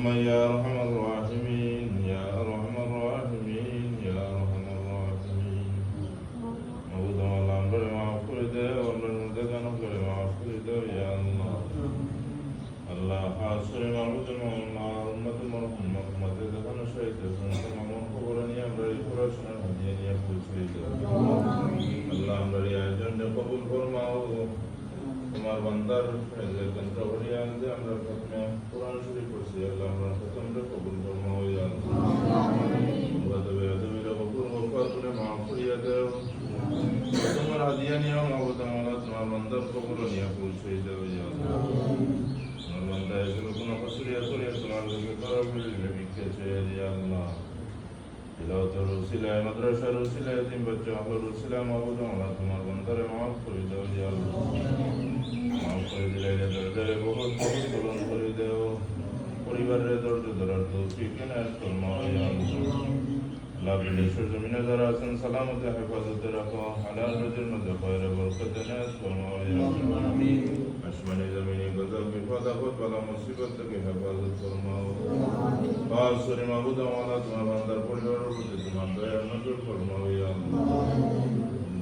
يا أرحم الراحمين يا أرحم الراحمين يا أرحم الراحمين موضوع الأمر معفو ده والمرتدى نقل معفو ده يا الله الله حاصل معبود الله أمة المرحوم محمد دخل شيء سنت ممن قبرني أمري فرشنا هديني أبو سيد الله أمري أجن قبول فرماؤ তোমার বান্দার কন্ট্রোভারিয়ালতে আমরা প্রথমে কোরআন শরীফ পড়ছি আল্লাহ আমরা প্রথমে কবুল ফরমাও ইয়া আল্লাহ ওয়াদাবে আদবিরা কবুল করে মাফ করিয়া দাও তোমার হাদিয়া নিও মাবুদ আমরা তোমার বান্দার কবুল নিয়া পৌঁছে দাও ইয়া আল্লাহ তোমার বান্দা এগুলো কোনো কসুরিয়া করে তোমার কাছে করা বলে লিখেছে ইয়া আল্লাহ তিলাওয়াতের উসিলায় মাদ্রাসার উসিলায় এতিম বাচ্চা আহলুল উসিলায় মাবুদ আমরা তোমার বান্দারে মাফ করে দাও ইয়া আল্লাহ মাফ করে দিলে দরজারে বহুত বহুত পূরণ করে দেও পরিবারের দরজ ধরার তৌফিক এনায়েত ফরমাও ইয়া আল্লাহ আল্লাহ বিদেশের জমিনে যারা আছেন সালামতে হেফাজতে রাখো হালাল রুজির মধ্যে খয়রে বরকত এনায়েত ফরমাও ইয়া আল্লাহ আমিন আসমানি জমিনে গজব বিপদ আপদ বালা মুসিবত থেকে হেফাজত ফরমাও বাসুরি মাবুদ আমালা তোমার বান্দার পরিবারের প্রতি তোমার দয়া নজর ফরমাও ইয়া আল্লাহ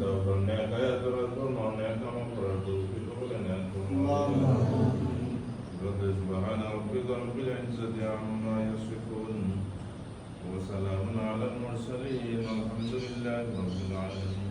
দাও নেক আয়াত ফরমাও নেক আমল করার তৌফিক এনায়েত ফরমাও ইয়া আল্লাহ سبحان ربك رب العزة عما يصفون وسلام على المرسلين والحمد لله رب العالمين